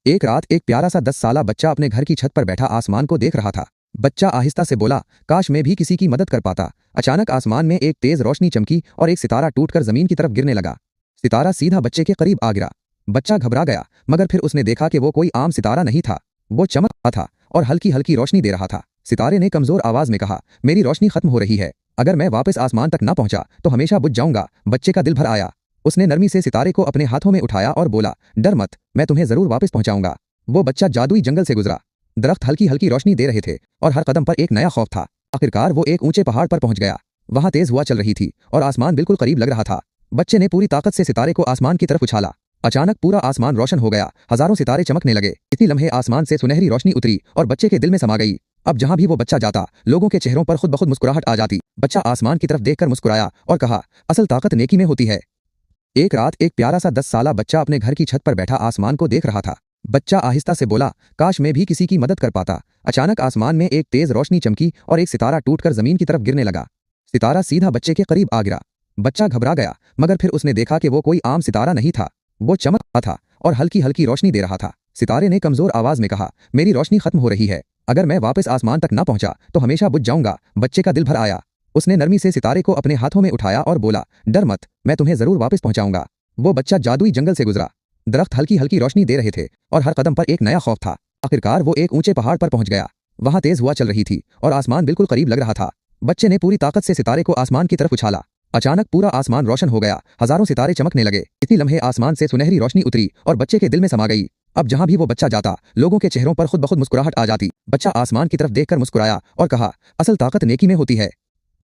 एक रात एक प्यारा सा 10 साला बच्चा अपने घर की छत पर बैठा आसमान को देख रहा था। बच्चा आहिस्ता से बोला, काश मैं भी किसी की मदद कर पाता। अचानक आसमान में एक तेज रोशनी चमकी और एक सितारा टूटकर जमीन की तरफ गिरने लगा। सितारा सीधा बच्चे के करीब आ गिरा। बच्चा घबरा गया, मगर फिर उसने देखा कि वो कोई आम सितारा नहीं था। वो चमक रहा था और हल्की हल्की रोशनी दे रहा था। सितारे ने कमजोर आवाज में कहा, मेरी रोशनी खत्म हो रही है। अगर मैं वापस आसमान तक न पहुंचा तो हमेशा बुझ जाऊंगा। बच्चे का दिल भर आया। उसने नरमी से सितारे को अपने हाथों में उठाया और बोला, डर मत, मैं तुम्हें जरूर वापस पहुंचाऊंगा। वो बच्चा जादुई जंगल से गुजरा। दरख्त हल्की हल्की रोशनी दे रहे थे और हर कदम पर एक नया खौफ था। आखिरकार वो एक ऊंचे पहाड़ पर पहुंच गया। वहां तेज हवा चल रही थी और आसमान बिल्कुल करीब लग रहा था। बच्चे ने पूरी ताकत से सितारे को आसमान की तरफ उछाला। अचानक पूरा आसमान रोशन हो गया। हजारों सितारे चमकने लगे। इसी लम्हे आसमान से सुनहरी रोशनी उतरी और बच्चे के दिल में समा गई। अब जहां भी वो बच्चा जाता, लोगों के चेहरों पर खुद ब खुद मुस्कुराहट आ जाती। बच्चा आसमान की तरफ देखकर मुस्कुराया और कहा, असल ताकत नेकी में होती है। एक रात एक प्यारा सा 10 साला बच्चा अपने घर की छत पर बैठा आसमान को देख रहा था। बच्चा आहिस्ता से बोला, काश मैं भी किसी की मदद कर पाता। अचानक आसमान में एक तेज रोशनी चमकी और एक सितारा टूटकर जमीन की तरफ गिरने लगा। सितारा सीधा बच्चे के करीब आ गिरा। बच्चा घबरा गया, मगर फिर उसने देखा कि वो कोई आम सितारा नहीं था। वो चमक रहा था और हल्की हल्की रोशनी दे रहा था। सितारे ने कमजोर आवाज में कहा, मेरी रोशनी खत्म हो रही है। अगर मैं वापस आसमान तक न पहुंचा तो हमेशा बुझ जाऊंगा। बच्चे का दिल भर आया। उसने नरमी से सितारे को अपने हाथों में उठाया और बोला, डर मत, मैं तुम्हें जरूर वापस पहुंचाऊंगा। वो बच्चा जादुई जंगल से गुजरा। दरख्त हल्की हल्की रोशनी दे रहे थे और हर कदम पर एक नया खौफ था। आखिरकार वो एक ऊंचे पहाड़ पर पहुंच गया। वहां तेज हवा चल रही थी और आसमान बिल्कुल करीब लग रहा था। बच्चे ने पूरी ताकत से सितारे को आसमान की तरफ उछाला। अचानक पूरा आसमान रोशन हो गया। हजारों सितारे चमकने लगे। इसी लम्हे आसमान से सुनहरी रोशनी उतरी और बच्चे के दिल में समा गई। अब जहां भी वो बच्चा जाता, लोगों के चेहरों पर खुद ब खुद मुस्कुराहट आ जाती। बच्चा आसमान की तरफ देखकर मुस्कुराया और कहा, असल ताकत नेकी में होती है।